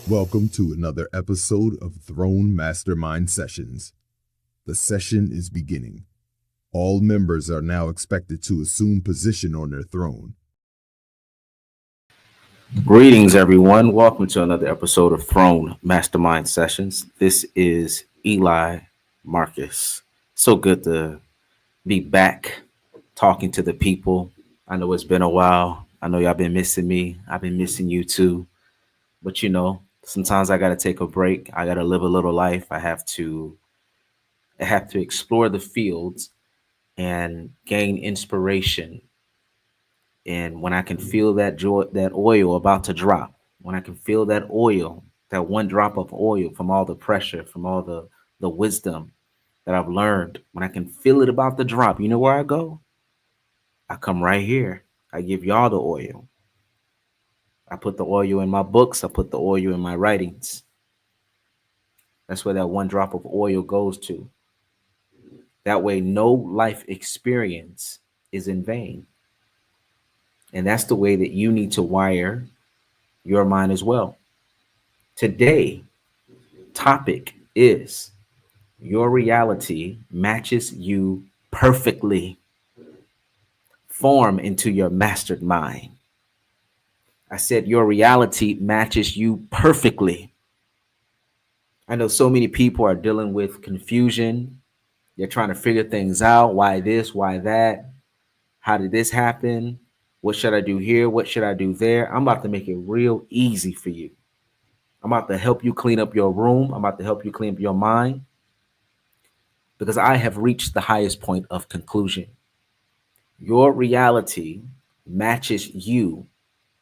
Welcome to another episode of Throne Mastermind Sessions. The session is beginning. All members are now expected to assume position on their throne. Greetings, everyone. Welcome to another episode of Throne Mastermind Sessions. This is Eli Marcus. So good to be back talking to the people. I know it's been a while. I know y'all been missing me. I've been missing you too. But sometimes I got to take a break. I got to live a little life. I have to explore the fields and gain inspiration. And when I can feel that joy, that oil about to drop, when I can feel that oil, that one drop of oil from all the pressure, from all the wisdom that I've learned, when I can feel it about to drop, you know where I go? I come right here. I give y'all the oil. I put the oil in my books. I put the oil in my writings. That's where that one drop of oil goes to. That way, no life experience is in vain. And that's the way that you need to wire your mind as well. Today, topic is your reality matches you perfectly. Form into your mastered mind. I said your reality matches you perfectly. I know so many people are dealing with confusion. They're trying to figure things out. Why this? Why that? How did this happen? What should I do here? What should I do there? I'm about to make it real easy for you. I'm about to help you clean up your room. I'm about to help you clean up your mind because I have reached the highest point of conclusion. Your reality matches you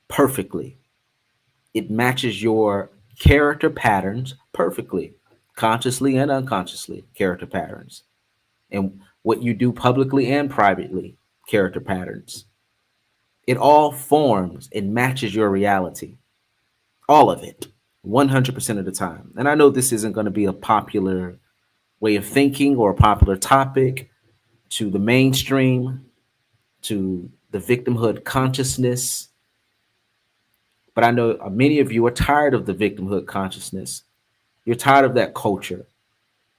perfectly. It matches your character patterns perfectly, consciously and unconsciously, character patterns. And what you do publicly and privately, character patterns. It all forms and matches your reality. All of it, 100% of the time. And I know this isn't going to be a popular way of thinking or a popular topic to the mainstream, to the victimhood consciousness. But I know many of you are tired of the victimhood consciousness. You're tired of that culture.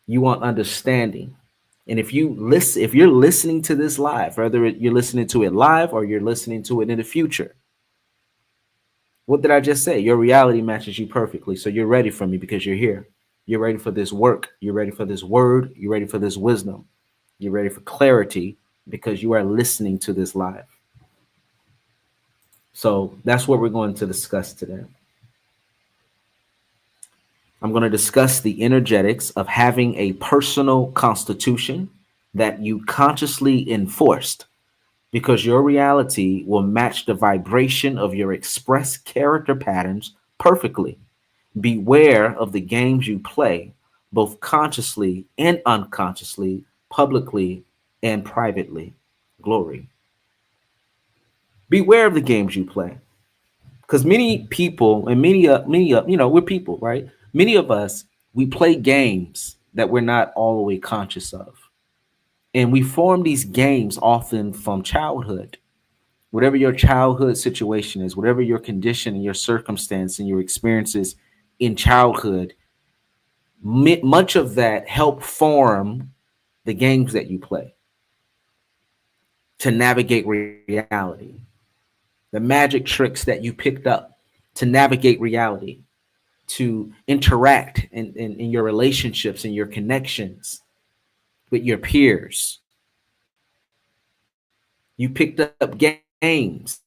You want understanding. And if you're listening to this live, whether you're listening to it live or you're listening to it in the future, what did I just say? Your reality matches you perfectly. So you're ready for me because you're here. You're ready for this work. You're ready for this word. You're ready for this wisdom. You're ready for clarity because you are listening to this live. So that's what we're going to discuss today. I'm going to discuss the energetics of having a personal constitution that you consciously enforced because your reality will match the vibration of your express character patterns perfectly. Beware of the games you play, both consciously and unconsciously, publicly and privately. Glory. Beware of the games you play. Because many people and we're people, right? Many of us, we play games that we're not all the way conscious of. And we form these games often from childhood. Whatever your childhood situation is, whatever your condition and your circumstance and your experiences in childhood, much of that help form the games that you play to navigate reality, the magic tricks that you picked up to navigate reality, to interact in your relationships and your connections with your peers. You picked up games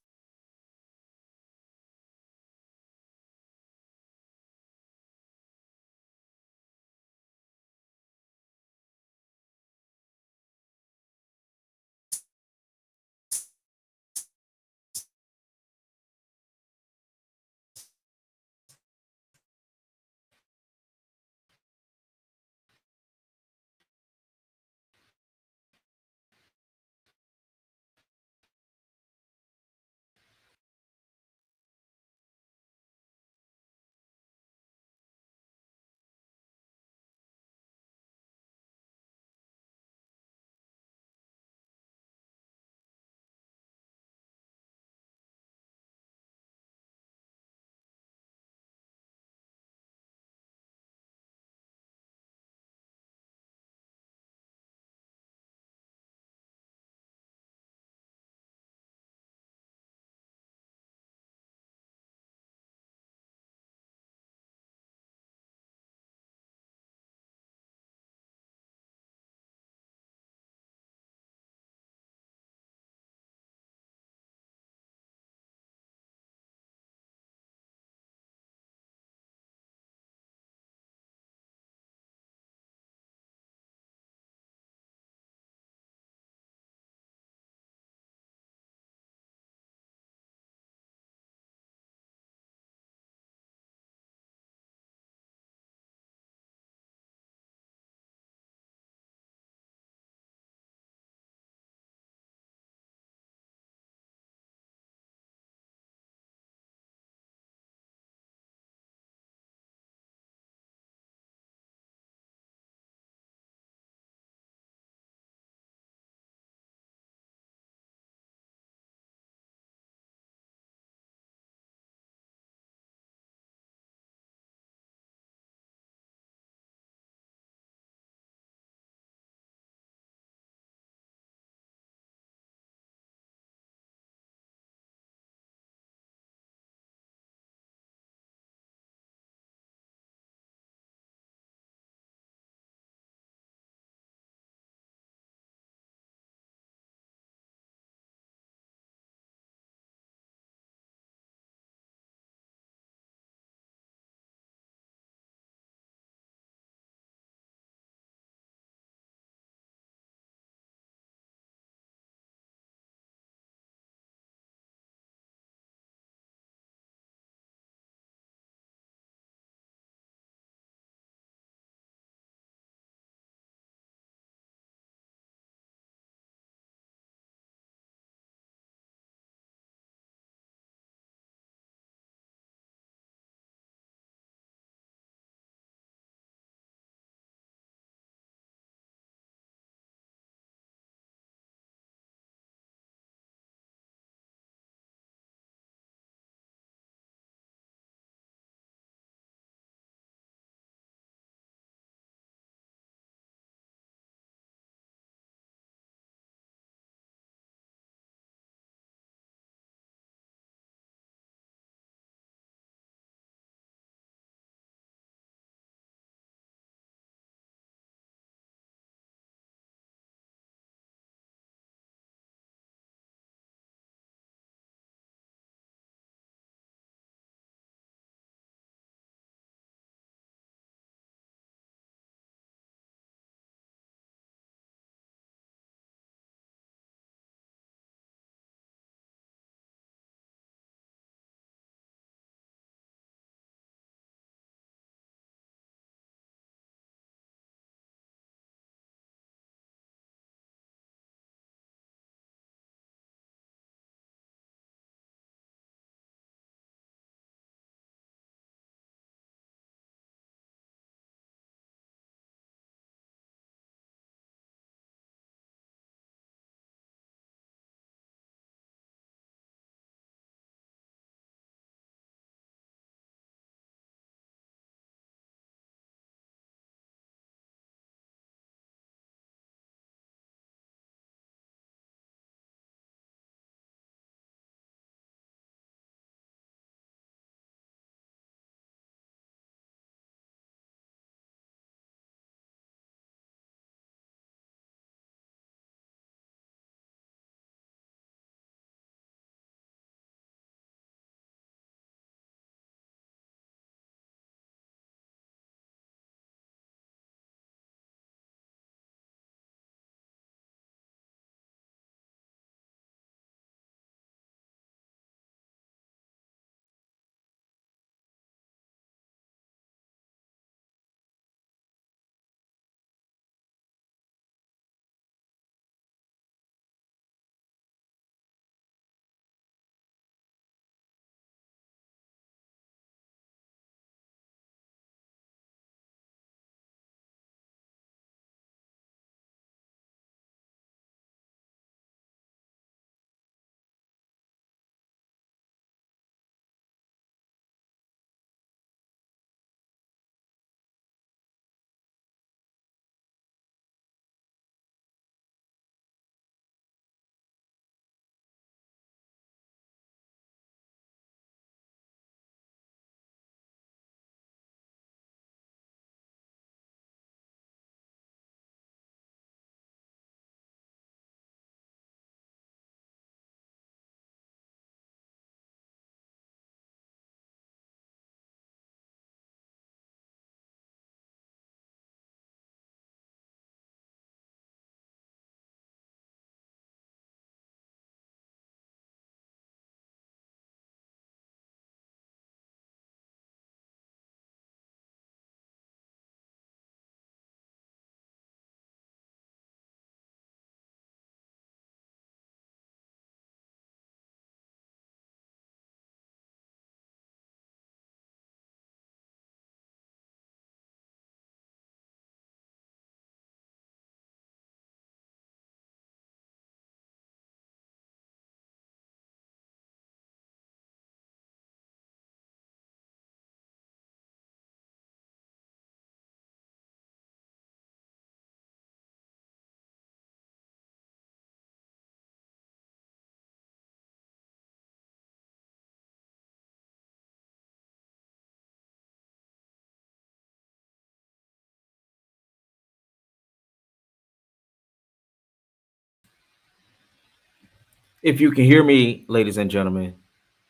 If you can hear me, ladies and gentlemen,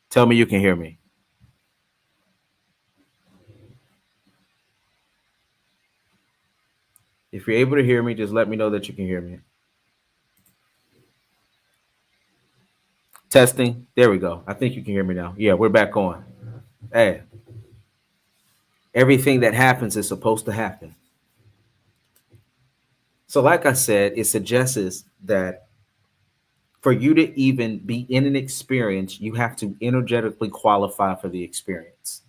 tell me you can hear me. If you're able to hear me, just let me know that you can hear me. Testing. There we go. I think you can hear me now. Yeah, we're back on. Hey, everything that happens is supposed to happen. So, like I said, it suggests that for you to even be in an experience, you have to energetically qualify for the experience.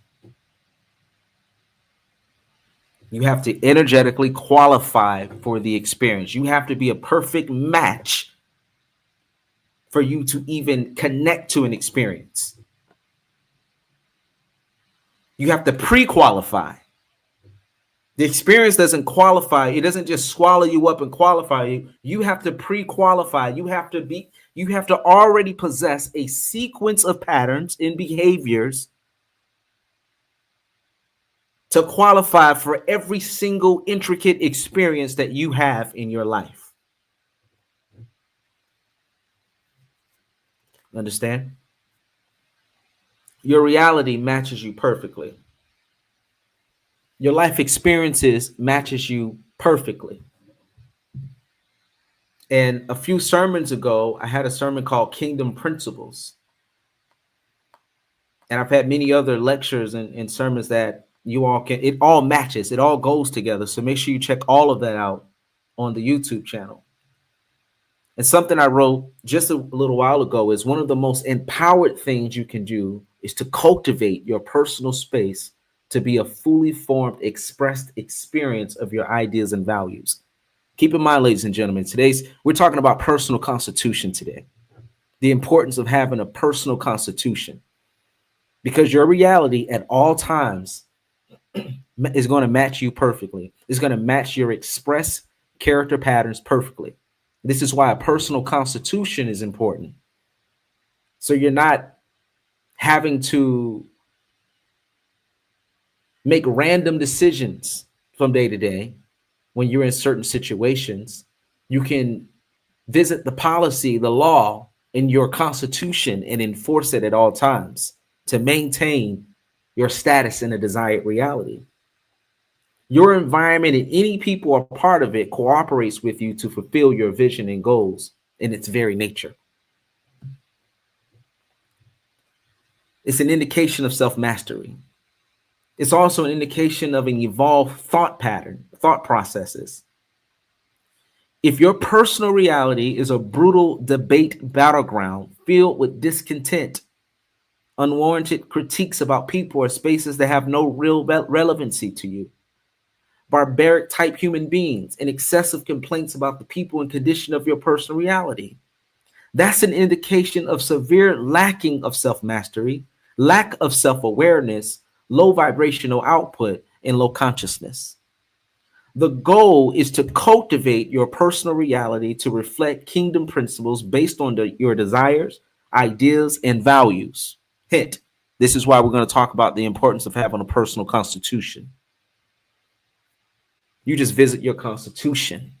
You have to energetically qualify for the experience. You have to be a perfect match for you to even connect to an experience. You have to pre-qualify. The experience doesn't qualify. It doesn't just swallow you up and qualify you. You have to pre-qualify. You have to already possess a sequence of patterns and behaviors to qualify for every single intricate experience that you have in your life. Understand? Your reality matches you perfectly. Your life experiences matches you perfectly. And a few sermons ago, I had a sermon called Kingdom Principles. And I've had many other lectures and sermons that you all can, it all matches, it all goes together. So make sure you check all of that out on the YouTube channel. And something I wrote just a little while ago is one of the most empowered things you can do is to cultivate your personal space to be a fully formed, expressed experience of your ideas and values. Keep in mind, ladies and gentlemen, we're talking about personal constitution today. The importance of having a personal constitution, because your reality at all times is going to match you perfectly. It's going to match your express character patterns perfectly. This is why a personal constitution is important. So you're not having to make random decisions from day to day when you're in certain situations. You can visit the policy, the law in your constitution and enforce it at all times to maintain your status in a desired reality. Your environment and any people are part of it cooperates with you to fulfill your vision and goals in its very nature. It's an indication of self-mastery. It's also an indication of an evolved thought pattern, thought processes. If your personal reality is a brutal debate battleground filled with discontent, unwarranted critiques about people or spaces that have no real relevancy to you, barbaric type human beings, and excessive complaints about the people and condition of your personal reality, that's an indication of severe lacking of self-mastery, lack of self-awareness, low vibrational output, and low consciousness. The goal is to cultivate your personal reality to reflect kingdom principles based on your desires, ideas, and values. Hint, this is why we're going to talk about the importance of having a personal constitution. You just visit your constitution.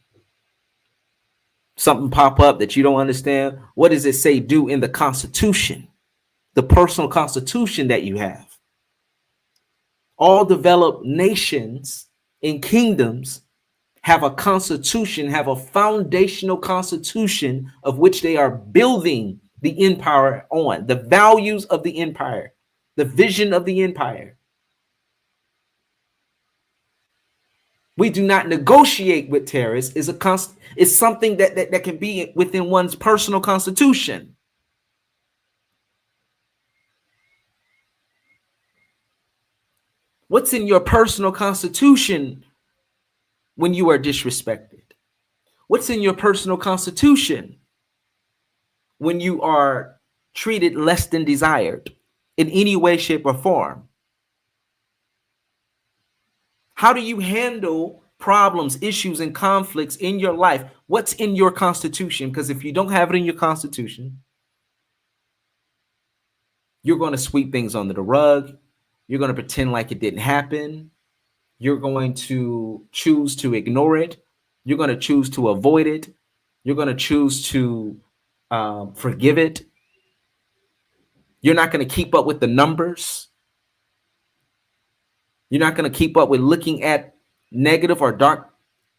Something pop up that you don't understand. What does it say do in the constitution? The personal constitution that you have. All developed nations and kingdoms have a constitution, have a foundational constitution of which they are building the empire on, the values of the empire, the vision of the empire. We do not negotiate with terrorists. Is something that can be within one's personal constitution. What's in your personal constitution when you are disrespected? What's in your personal constitution when you are treated less than desired in any way, shape, or form? How do you handle problems, issues, and conflicts in your life? What's in your constitution? Because if you don't have it in your constitution, you're going to sweep things under the rug. You're going to pretend like it didn't happen. You're going to choose to ignore it. You're going to choose to avoid it. You're going to choose to forgive it. You're not going to keep up with the numbers. You're not going to keep up with looking at negative or dark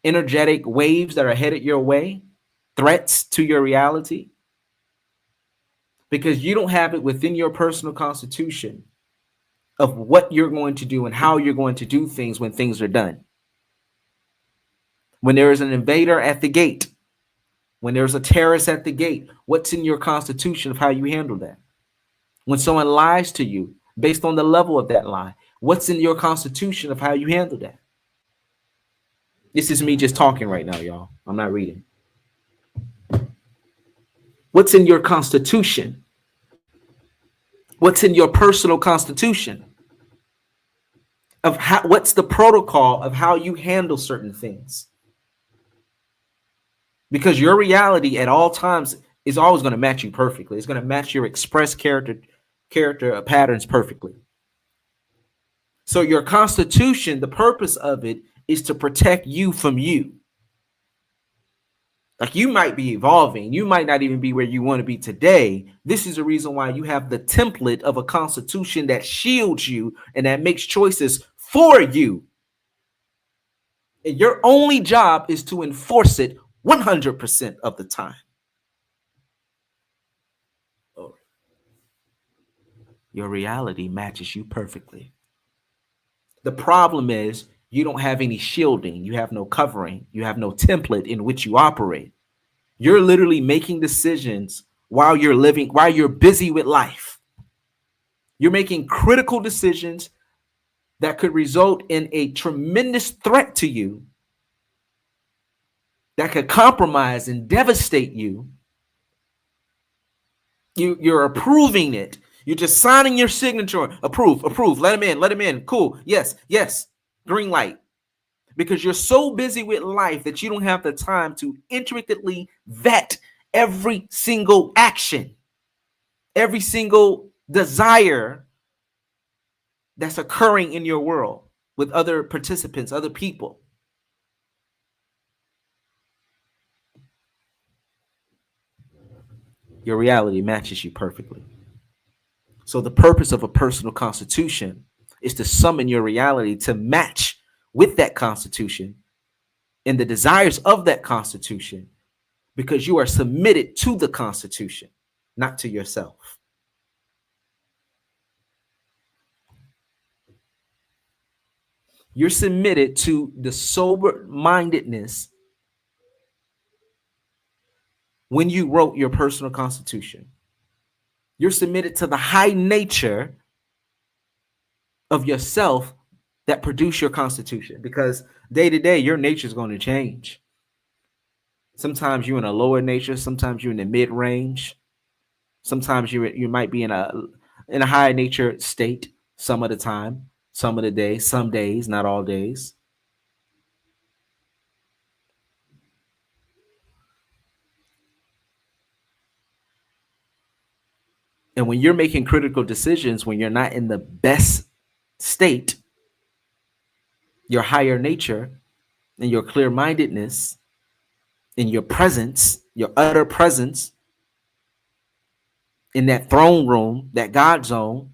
energetic waves that are headed your way, threats to your reality, because you don't have it within your personal constitution of what you're going to do and how you're going to do things when things are done. When there is an invader at the gate, when there's a terrorist at the gate, what's in your constitution of how you handle that? When someone lies to you based on the level of that lie, what's in your constitution of how you handle that? This is me just talking right now, y'all. I'm not reading. What's in your constitution? What's in your personal constitution of how? What's the protocol of how you handle certain things? Because your reality at all times is always going to match you perfectly. It's going to match your express character patterns perfectly. So your constitution, the purpose of it is to protect you from you. Like, you might be evolving. You might not even be where you want to be today. This is the reason why you have the template of a constitution that shields you and that makes choices for you. And your only job is to enforce it 100% of the time. Oh. Your reality matches you perfectly. The problem is you don't have any shielding. You have no covering. You have no template in which you operate. You're literally making decisions while you're living, while you're busy with life. You're making critical decisions that could result in a tremendous threat to you, that could compromise and devastate you. You're approving it. You're just signing your signature. Approve. Let him in. Cool. Yes. Green light. Because you're so busy with life that you don't have the time to intricately vet every single action, every single desire that's occurring in your world with other participants, other people. Your reality matches you perfectly. So the purpose of a personal constitution is to summon your reality to match with that constitution and the desires of that constitution, because you are submitted to the constitution, not to yourself. You're submitted to the sober-mindedness when you wrote your personal constitution. You're submitted to the high nature of yourself that produce your constitution, because day to day, your nature is going to change. Sometimes you're in a lower nature. Sometimes you're in the mid range. Sometimes you might be in a high nature state some of the time, some of the day, some days, not all days. And when you're making critical decisions, when you're not in the best state, your higher nature and your clear-mindedness and your presence, your utter presence in that throne room, that God zone,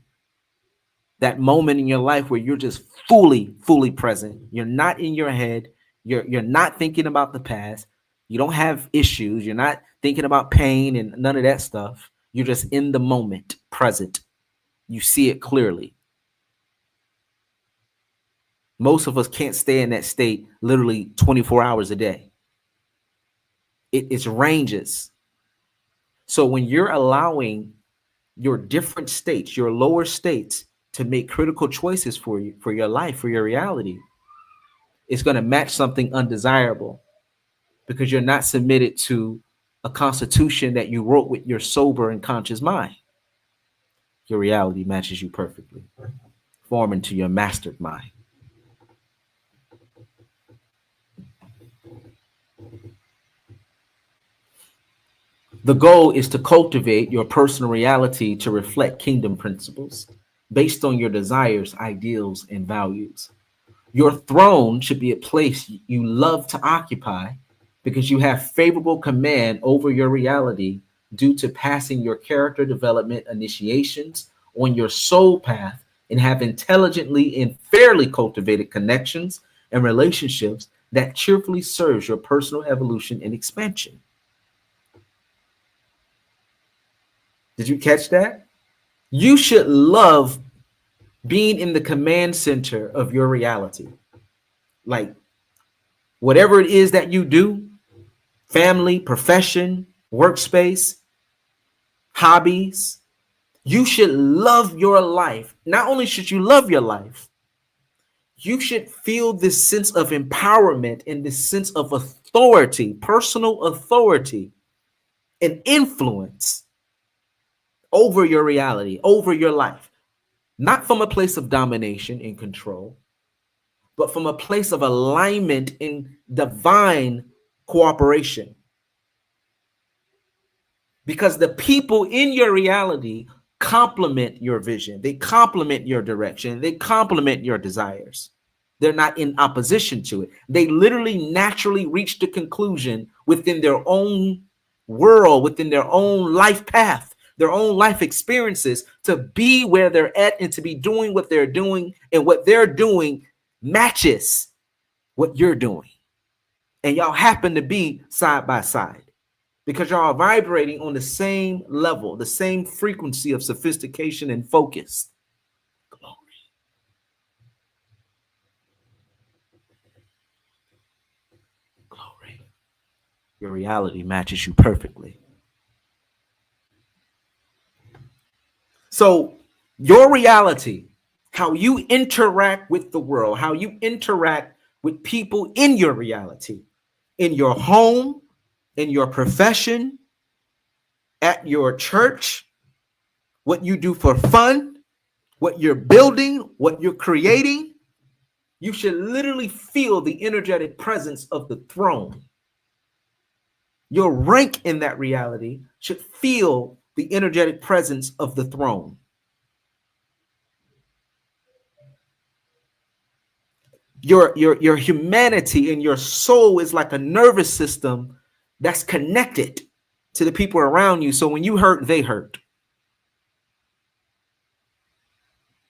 that moment in your life where you're just fully present. You're not in your head. You're not thinking about the past. You don't have issues. You're not thinking about pain and none of that stuff. You're just in the moment, present. You see it clearly. Most of us can't stay in that state literally 24 hours a day. It's ranges. So when you're allowing your different states, your lower states, to make critical choices for you, for your life, for your reality, it's going to match something undesirable, because you're not submitted to a constitution that you wrote with your sober and conscious mind. Your reality matches you perfectly, forming to your mastered mind. The goal is to cultivate your personal reality to reflect kingdom principles based on your desires, ideals, and values. Your throne should be a place you love to occupy because you have favorable command over your reality due to passing your character development initiations on your soul path and have intelligently and fairly cultivated connections and relationships that cheerfully serves your personal evolution and expansion. Did you catch that? You should love being in the command center of your reality. Like whatever it is that you do, family, profession, workspace, hobbies, you should love your life. Not only should you love your life, you should feel this sense of empowerment and this sense of authority, personal authority and influence over your reality, over your life. Not from a place of domination and control, but from a place of alignment in divine cooperation. Because the people in your reality complement your vision, they complement your direction, they complement your desires. They're not in opposition to it. They literally naturally reach the conclusion within their own world, within their own life path, their own life experiences to be where they're at and to be doing what they're doing, and what they're doing matches what you're doing. And y'all happen to be side by side because y'all are vibrating on the same level, the same frequency of sophistication and focus. Glory. Glory. Your reality matches you perfectly. So your reality, how you interact with the world, how you interact with people in your reality, in your home, in your profession, at your church, what you do for fun, what you're building, what you're creating, you should literally feel the energetic presence of the throne. Your rank in that reality should feel the energetic presence of the throne. Your humanity and your soul is like a nervous system that's connected to the people around you. So when you hurt, they hurt.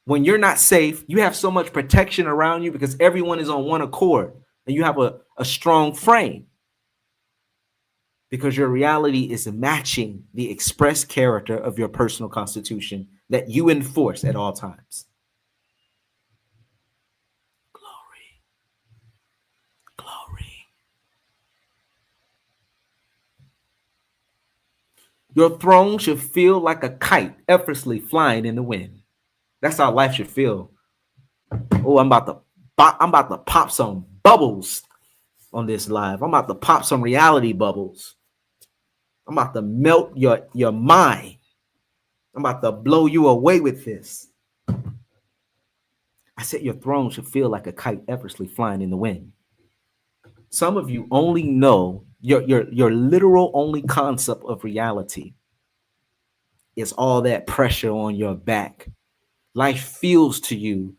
When you're not safe, you have so much protection around you because everyone is on one accord and you have a strong frame because your reality is matching the express character of your personal constitution that you enforce at all times. Glory. Glory. Your throne should feel like a kite effortlessly flying in the wind. That's how life should feel. Oh, I'm about to pop some bubbles on this live. I'm about to pop some reality bubbles. I'm about to melt your mind. I'm about to blow you away with this. I said your throne should feel like a kite effortlessly flying in the wind. Some of you only know your literal only concept of reality is all that pressure on your back. Life feels to you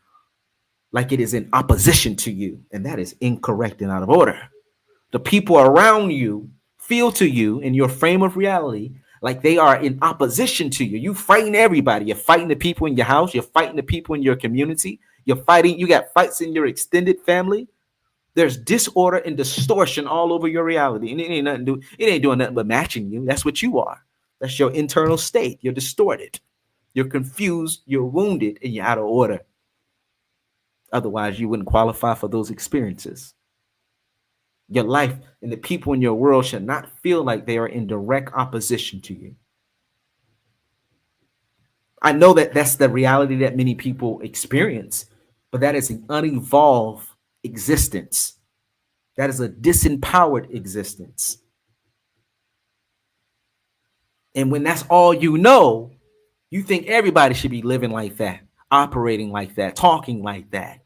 like it is in opposition to you, and that is incorrect and out of order. The people around you feel to you in your frame of reality like they are in opposition to you. You fighting everybody. You're fighting the people in your house. You're fighting the people in your community. You got fights in your extended family. There's disorder and distortion all over your reality, and it ain't doing nothing but matching you. That's what you are. That's your internal state. You're distorted. You're confused, you're wounded, and you're out of order. Otherwise, you wouldn't qualify for those experiences. Your life and the people in your world should not feel like they are in direct opposition to you. I know that that's the reality that many people experience, but that is an unevolved existence. That is a disempowered existence. And when that's all you know, you think everybody should be living like that, operating like that, talking like that.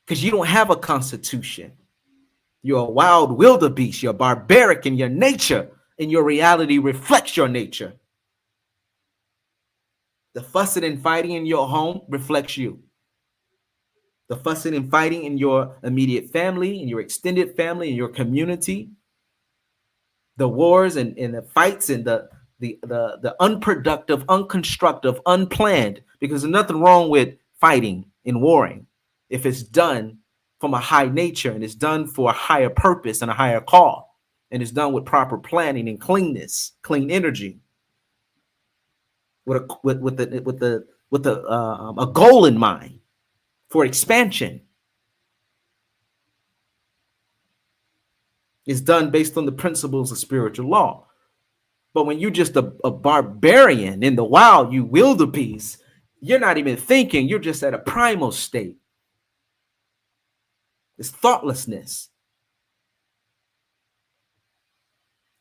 Because you don't have a constitution. You're a wild wildebeest. You're barbaric in your nature, and your reality reflects your nature. The fussing and fighting in your home reflects you. The fussing and fighting in your immediate family, in your extended family, in your community The wars and the fights and the unproductive, unconstructive, unplanned, because there's nothing wrong with fighting and warring if it's done from a high nature and it's done for a higher purpose and a higher call, and it's done with proper planning and cleanness, clean energy, with a goal in mind for expansion. It's done based on the principles of spiritual law. But when you're just a barbarian in the wild, you wildebeest, you're not even thinking, you're just at a primal state. It's thoughtlessness.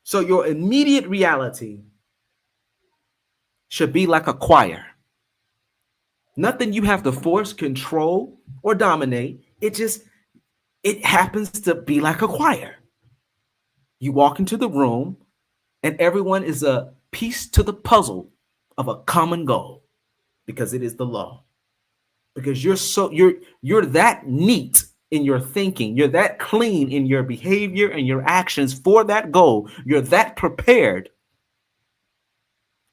So your immediate reality should be like a choir. Nothing you have to force, control, or dominate. It happens to be like a choir. You walk into the room and everyone is a piece to the puzzle of a common goal, because it is the law. Because you're that neat in your thinking, you're that clean in your behavior and your actions for that goal. You're that prepared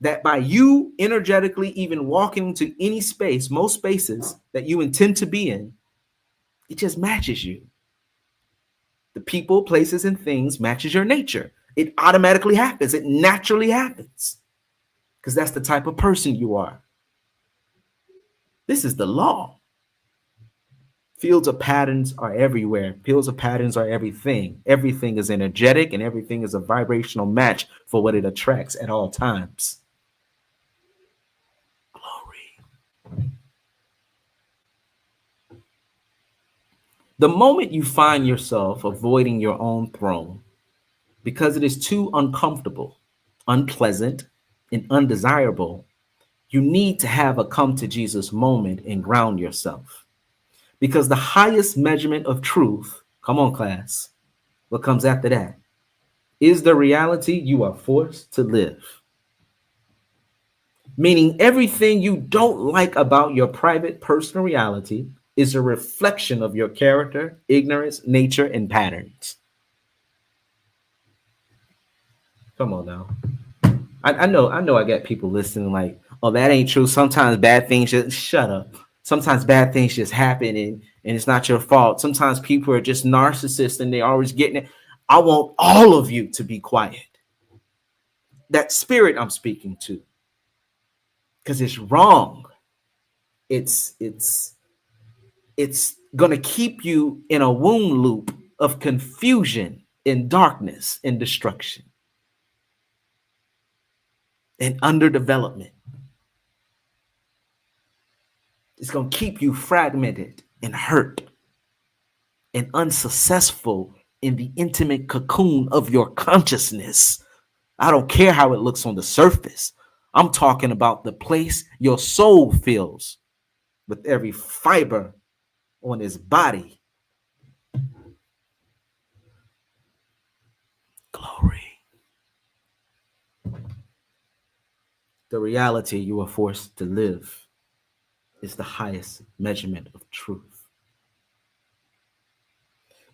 that by you energetically even walking into any space, most spaces that you intend to be in, it just matches you. The people, places, and things matches your nature. It automatically happens. It naturally happens because that's the type of person you are. This is the law. Fields of patterns are everywhere. Fields of patterns are everything. Everything is energetic and everything is a vibrational match for what it attracts at all times. Glory. The moment you find yourself avoiding your own throne because it is too uncomfortable, unpleasant, and undesirable, you need to have a come to Jesus moment and ground yourself. Because the highest measurement of truth, come on, class, what comes after that, is the reality you are forced to live. Meaning everything you don't like about your private personal reality is a reflection of your character, ignorance, nature, and patterns. Come on now. I know I got people listening like, oh, that ain't true. Sometimes bad things just shut up. Sometimes bad things just happen and it's not your fault. Sometimes people are just narcissists and they're always getting it. I want all of you to be quiet. That spirit I'm speaking to. Because it's wrong. It's going to keep you in a wound loop of confusion and darkness and destruction and underdevelopment. It's going to keep you fragmented and hurt and unsuccessful in the intimate cocoon of your consciousness. I don't care how it looks on the surface. I'm talking about the place your soul feels with every fiber on his body. Glory. The reality you are forced to live is the highest measurement of truth.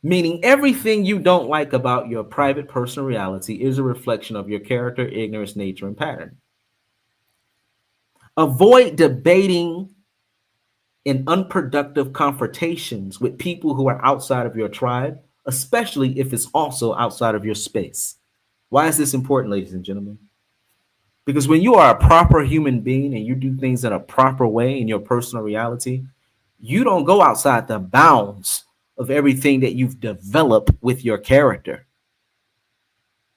Meaning everything you don't like about your private personal reality is a reflection of your character, ignorance, nature, and pattern. Avoid debating in unproductive confrontations with people who are outside of your tribe, especially if it's also outside of your space. Why is this important, ladies and gentlemen? Because when you are a proper human being and you do things in a proper way in your personal reality, you don't go outside the bounds of everything that you've developed with your character.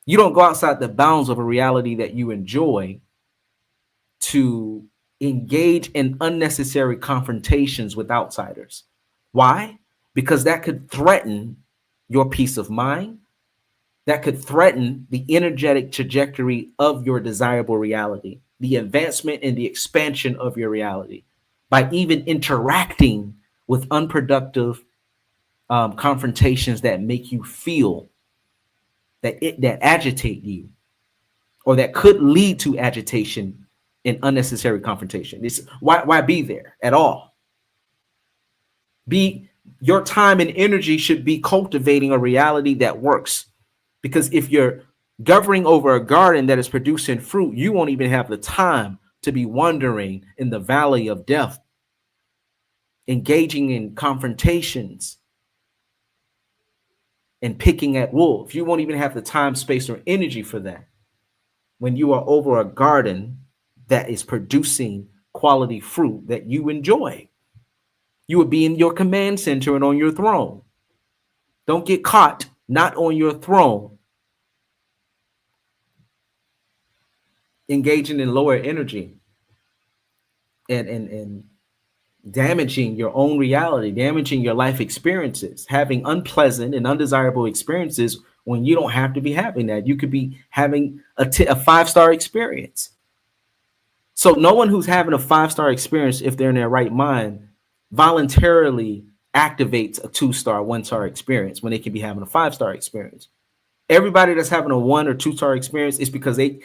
You don't go outside the bounds of a reality that you enjoy to engage in unnecessary confrontations with outsiders. Why? Because that could threaten your peace of mind. That could threaten the energetic trajectory of your desirable reality, the advancement and the expansion of your reality by even interacting with unproductive confrontations that make you feel that agitate you or that could lead to agitation and unnecessary confrontation. Why be there at all? Your time and energy should be cultivating a reality that works. Because if you're Governing over a garden that is producing fruit, you won't even have the time to be wandering in the valley of death, engaging in confrontations and picking at wolves. You won't even have the time, space, or energy for that when you are over a garden that is producing quality fruit that you enjoy. You would be in your command center and on your throne. Don't get caught not on your throne, engaging in lower energy and damaging your own reality, damaging your life experiences, having unpleasant and undesirable experiences when you don't have to be having that. You could be having a 5-star experience. So no one who's having a 5-star experience, if they're in their right mind, voluntarily activates a 2-star, 1-star experience when they can be having a 5-star experience. Everybody that's having a 1 or 2-star experience is because they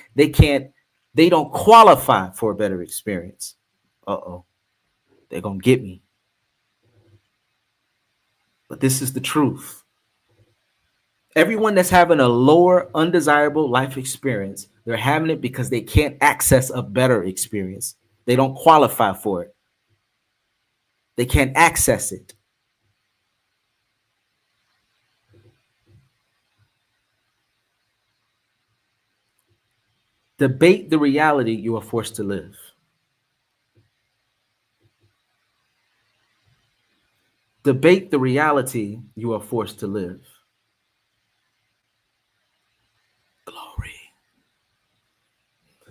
don't qualify for a better experience. They're gonna get me. But this is the truth. Everyone that's having a lower undesirable life experience, they're having it because they can't access a better experience. They don't qualify for it. They can't access it. Debate the reality you are forced to live. Debate the reality you are forced to live. Glory.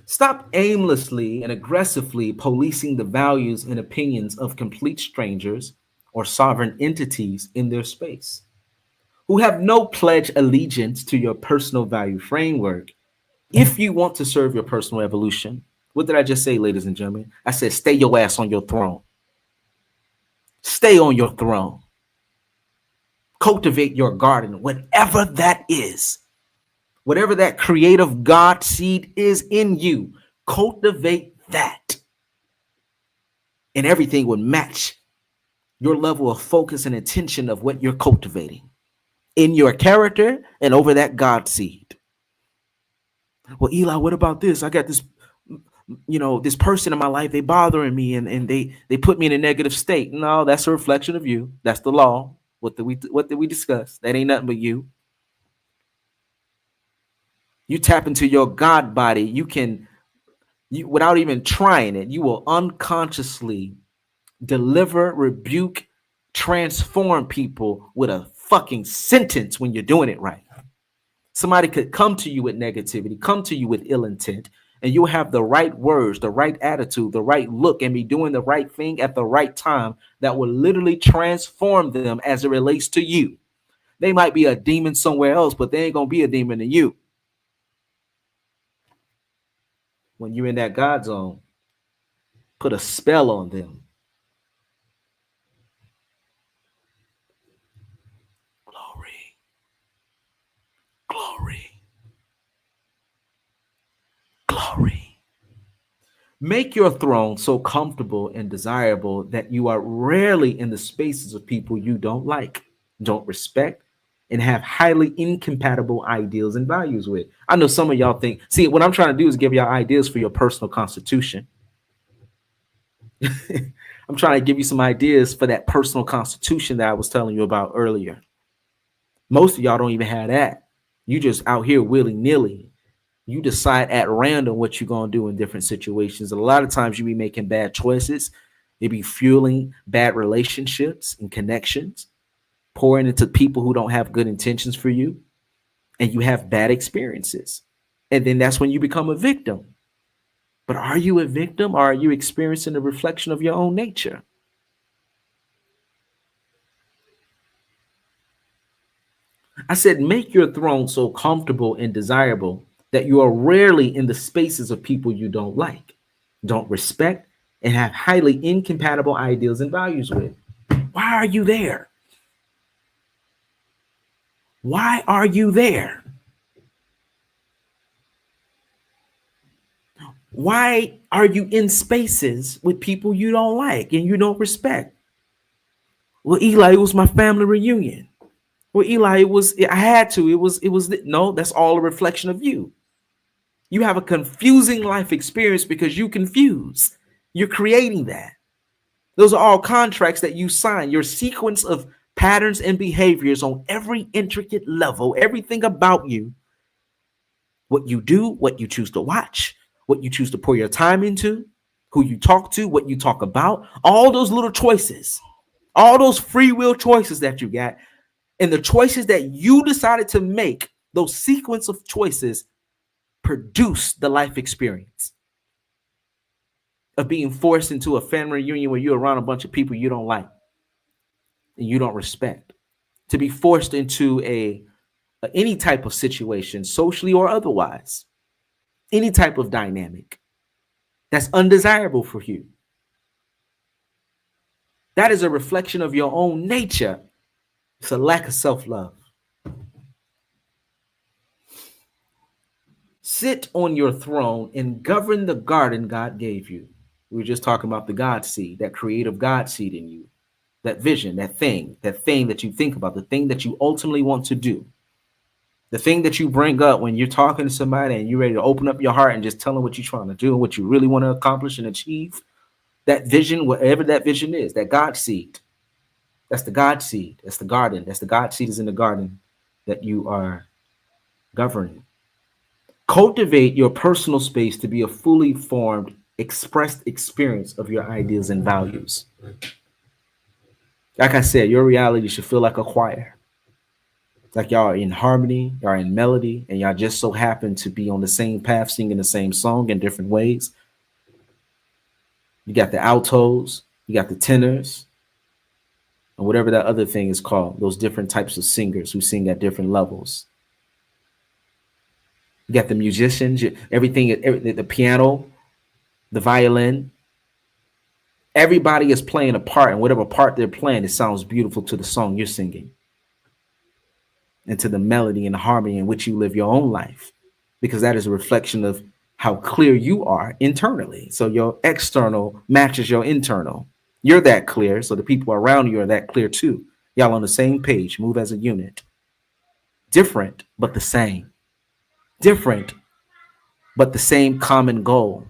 Stop aimlessly and aggressively policing the values and opinions of complete strangers or sovereign entities in their space who have no pledge allegiance to your personal value framework. If you want to serve your personal evolution, what did I just say, ladies and gentlemen? I said, stay your ass on your throne. Stay on your throne. Cultivate your garden, whatever that is. Whatever that creative God seed is in you, cultivate that. And everything would match your level of focus and attention of what you're cultivating in your character and over that God seed. Well, Eli, what about this? I got this, this person in my life, they bothering me and they put me in a negative state. No, that's a reflection of you. That's the law. What did we discuss? That ain't nothing but you. You tap into your God body. You without even trying it, you will unconsciously deliver, rebuke, transform people with a fucking sentence when you're doing it right. Somebody could come to you with negativity, come to you with ill intent, and you'll have the right words, the right attitude, the right look, and be doing the right thing at the right time that will literally transform them as it relates to you. They might be a demon somewhere else, but they ain't going to be a demon in you. When you're in that God zone, put a spell on them. Glory. Glory. Glory. Make your throne so comfortable and desirable that you are rarely in the spaces of people you don't like, don't respect, and have highly incompatible ideals and values with. I know some of y'all think, see, what I'm trying to do is give y'all ideas for your personal constitution. I'm trying to give you some ideas for that personal constitution that I was telling you about earlier. Most of y'all don't even have that. You just out here willy-nilly. You decide at random what you're going to do in different situations. A lot of times you be making bad choices. You be fueling bad relationships and connections, pouring into people who don't have good intentions for you, and you have bad experiences. And then that's when you become a victim. But are you a victim, or are you experiencing a reflection of your own nature? I said, make your throne so comfortable and desirable that you are rarely in the spaces of people you don't like, don't respect, and have highly incompatible ideals and values with. Why are you there? Why are you there? Why are you in spaces with people you don't like and you don't respect? Well, Eli, it was my family reunion. Well, Eli, I had to. No, that's all a reflection of you. You have a confusing life experience because you confuse. You're creating that. Those are all contracts that you sign. Your sequence of patterns and behaviors on every intricate level, everything about you, what you do, what you choose to watch, what you choose to pour your time into, who you talk to, what you talk about, all those little choices, all those free will choices that you got, and the choices that you decided to make, those sequence of choices produce the life experience of being forced into a family reunion where you're around a bunch of people you don't like and you don't respect, to be forced into any type of situation, socially or otherwise, any type of dynamic that's undesirable for you. That is a reflection of your own nature. It's a lack of self-love. Sit on your throne and govern the garden God gave you. We were just talking about the God seed, that creative God seed in you, that vision, that thing that you think about, the thing that you ultimately want to do, the thing that you bring up when you're talking to somebody and you're ready to open up your heart and just tell them what you're trying to do and what you really want to accomplish and achieve. That vision, whatever that vision is, that God seed, that's the God seed. That's the garden. That's the God seed is in the garden that you are governing. Cultivate your personal space to be a fully formed, expressed experience of your ideas and values. Like I said, your reality should feel like a choir. Like y'all are in harmony, y'all are in melody, and y'all just so happen to be on the same path, singing the same song in different ways. You got the altos, you got the tenors, and whatever that other thing is called, those different types of singers who sing at different levels. You got the musicians, everything, the piano, the violin. Everybody is playing a part, and whatever part they're playing, it sounds beautiful to the song you're singing and to the melody and the harmony in which you live your own life, because that is a reflection of how clear you are internally. So your external matches your internal. You're that clear, so the people around you are that clear too. Y'all on the same page, move as a unit. Different, but the same. Different, but the same common goal.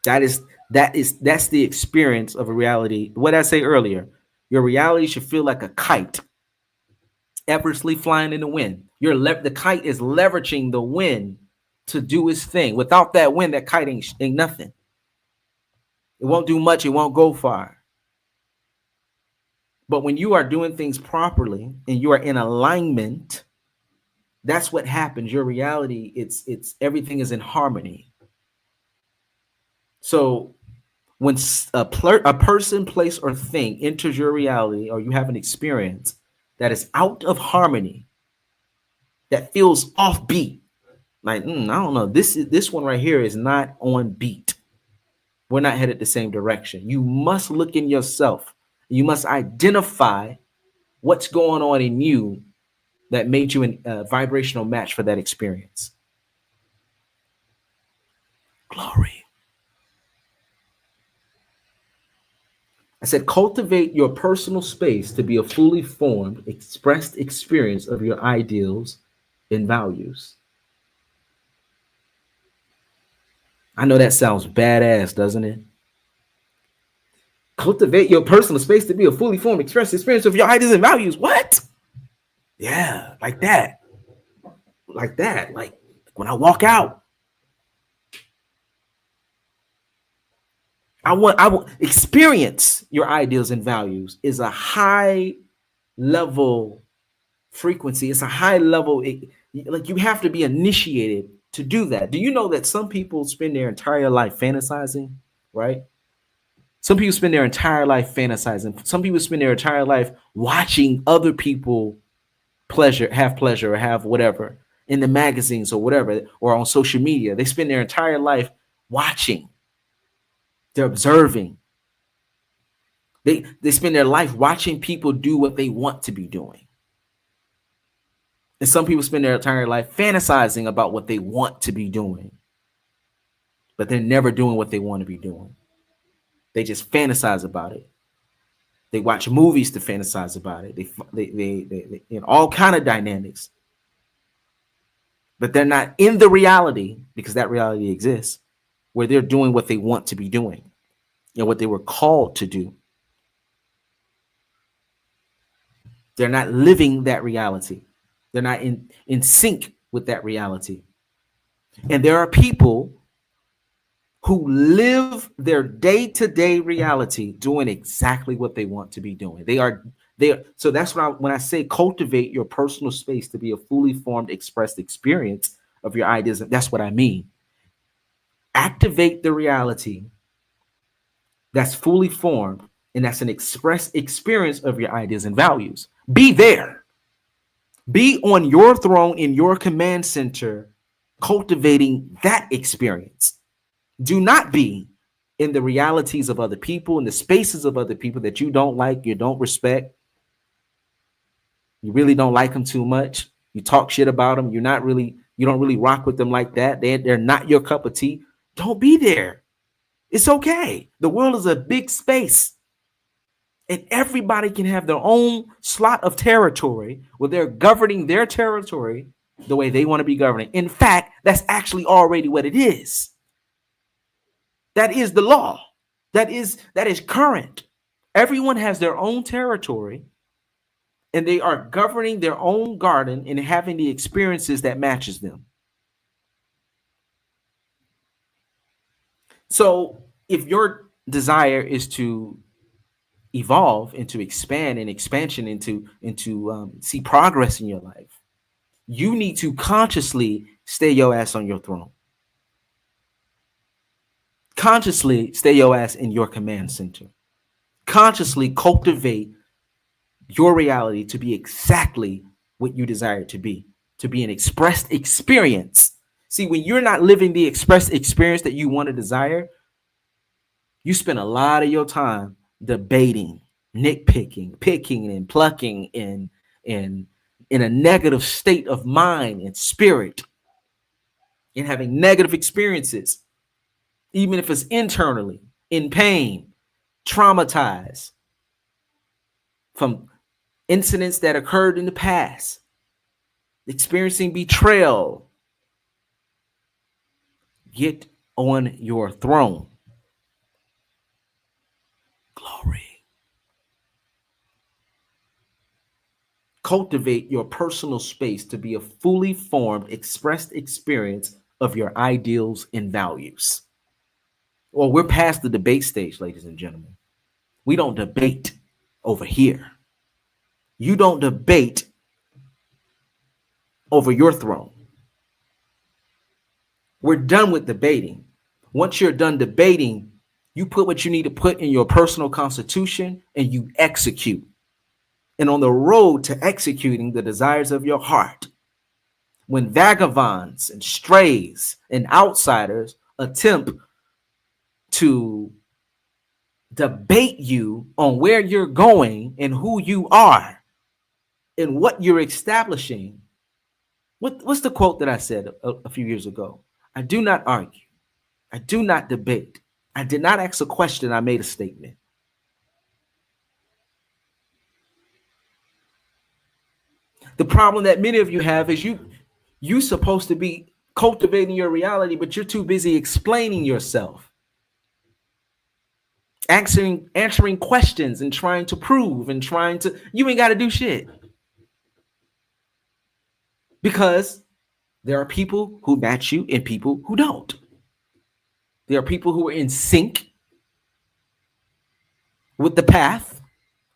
That's the experience of a reality. What I say earlier, your reality should feel like a kite, effortlessly flying in the wind. The kite is leveraging the wind to do its thing. Without that wind, that kite ain't nothing. It won't do much. It won't go far. But when you are doing things properly and you are in alignment, that's what happens. Your reality, it's everything is in harmony. So when a person, place, or thing enters your reality, or you have an experience that is out of harmony, that feels offbeat, like I don't know, this one right here is not on beat. We're not headed the same direction. You must look in yourself. You must identify what's going on in you that made you a vibrational match for that experience. Glory. I said, cultivate your personal space to be a fully formed, expressed experience of your ideals and values. I know that sounds badass, doesn't it? Cultivate your personal space to be a fully formed, expressed experience of your ideals and values. What? Yeah, like that. Like that. Like when I walk out, I want experience your ideals and values is a high level frequency. It's a high level, like you have to be initiated to do that. Do you know that some people spend their entire life fantasizing, right? Some people spend their entire life fantasizing. Some people spend their entire life watching other people have pleasure or have whatever in the magazines or whatever, or on social media. They spend their entire life watching. They're observing. They spend their life watching people do what they want to be doing. And some people spend their entire life fantasizing about what they want to be doing, but they're never doing what they want to be doing. They just fantasize about it. They watch movies to fantasize about it. They you know, all kind of dynamics. But they're not in the reality, because that reality exists, where they're doing what they want to be doing, you know, what they were called to do. They're not living that reality. They're not in sync with that reality. And there are people who live their day-to-day reality doing exactly what they want to be doing. They are so that's when I say cultivate your personal space to be a fully formed, expressed experience of your ideas. That's what I mean. Activate the reality that's fully formed, and that's an express experience of your ideas and values. Be there. Be on your throne in your command center, cultivating that experience. Do not be in the realities of other people, in the spaces of other people that you don't like, you don't respect. You really don't like them too much. You talk shit about them. You don't really rock with them like that. They're not your cup of tea. Don't be there. It's okay. The world is a big space. And everybody can have their own slot of territory where they're governing their territory the way they want to be governing. In fact, that's actually already what it is. That is the law. That is current. Everyone has their own territory, and they are governing their own garden and having the experiences that matches them. So if your desire is to evolve and to expand and expansion into see progress in your life, you need to consciously stay your ass on your throne. Consciously stay your ass in your command center. Consciously cultivate your reality to be exactly what you desire it to be an expressed experience. See, when you're not living the expressed experience that you want to desire, you spend a lot of your time debating, nitpicking, picking and plucking in a negative state of mind and spirit, and having negative experiences, even if it's internally, in pain, traumatized from incidents that occurred in the past, experiencing betrayal. Get on your throne. Glory. Cultivate your personal space to be a fully formed, expressed experience of your ideals and values. Well, we're past the debate stage, ladies and gentlemen. We don't debate over here. You don't debate over your throne. We're done with debating. Once you're done debating, you put what you need to put in your personal constitution and you execute. And on the road to executing the desires of your heart, when vagabonds and strays and outsiders attempt to debate you on where you're going and who you are and what you're establishing, what's the quote that I said a few years ago? I do not argue. I do not debate. I did not ask a question. I made a statement. The problem that many of you have is you're supposed to be cultivating your reality, but you're too busy explaining yourself, answering questions and trying to prove and you ain't got to do shit. Because there are people who match you and people who don't. There are people who are in sync with the path,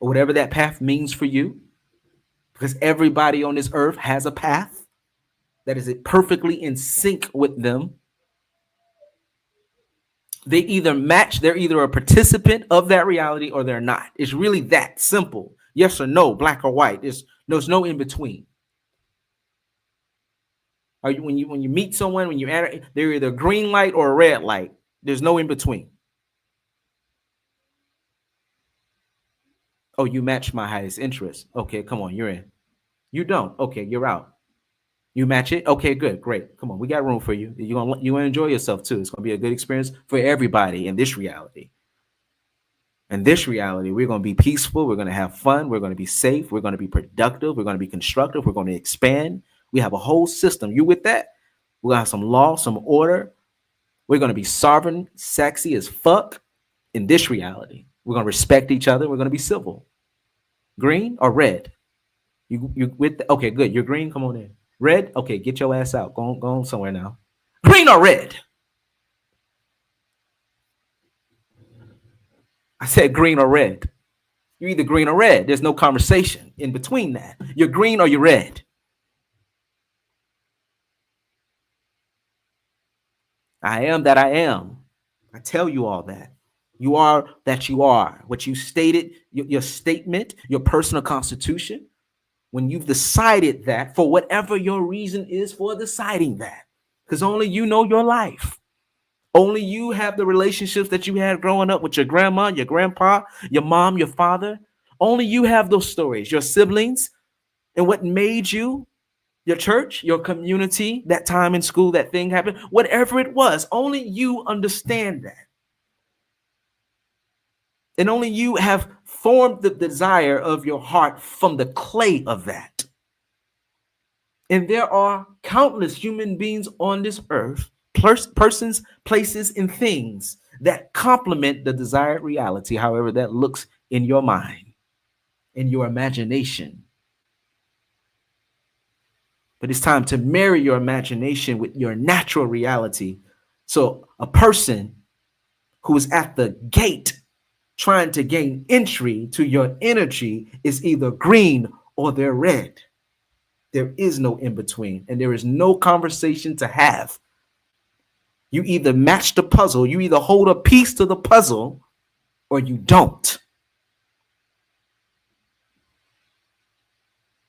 or whatever that path means for you, because everybody on this earth has a path that is perfectly in sync with them. They're either a participant of that reality or they're not. It's really that simple. Yes or no, black or white. There's no in between. When you meet someone, they're either a green light or a red light. There's no in between. Oh, you match my highest interest. Okay, come on, you're in. You don't. Okay, you're out. You match it. Okay, good, great. Come on, we got room for you. You gonna enjoy yourself too. It's gonna be a good experience for everybody in this reality. In this reality, we're going to be peaceful. We're going to have fun. We're going to be safe. We're going to be productive. We're going to be constructive. We're going to expand. We have a whole system. You with that? We're going to have some law, some order. We're going to be sovereign, sexy as fuck in this reality. We're going to respect each other. We're going to be civil. Green or red? You with the, okay, good. You're green. Come on in. Red? Okay, get your ass out. Go on somewhere now. Green or red? I said green or red. You're either green or red. There's no conversation in between that. You're green or you're red. I am that I am. I tell you all that. You are that you are. What you stated, your statement, your personal constitution, when you've decided that for whatever your reason is for deciding that, because only you know your life. Only you have the relationships that you had growing up with your grandma, your grandpa, your mom, your father. Only you have those stories, your siblings, and what made you, your church, your community, that time in school, that thing happened, whatever it was, only you understand that. And only you have formed the desire of your heart from the clay of that. And there are countless human beings on this earth, persons, places, and things that complement the desired reality, however that looks in your mind, in your imagination. But it's time to marry your imagination with your natural reality. So a person who is at the gate trying to gain entry to your energy is either green or they're red. There is no in between, and there is no conversation to have. You either match the puzzle, you either hold a piece to the puzzle, or you don't.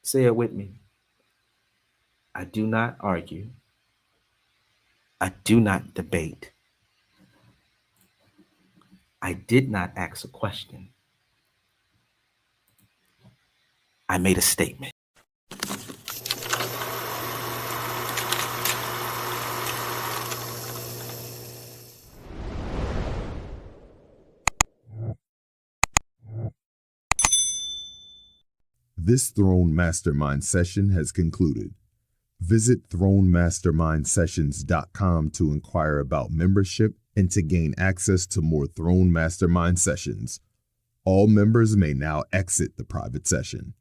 Say it with me. I do not argue. I do not debate. I did not ask a question. I made a statement. This Throne Mastermind session has concluded. Visit thronemastermindsessions.com to inquire about membership and to gain access to more Throne Mastermind sessions. All members may now exit the private session.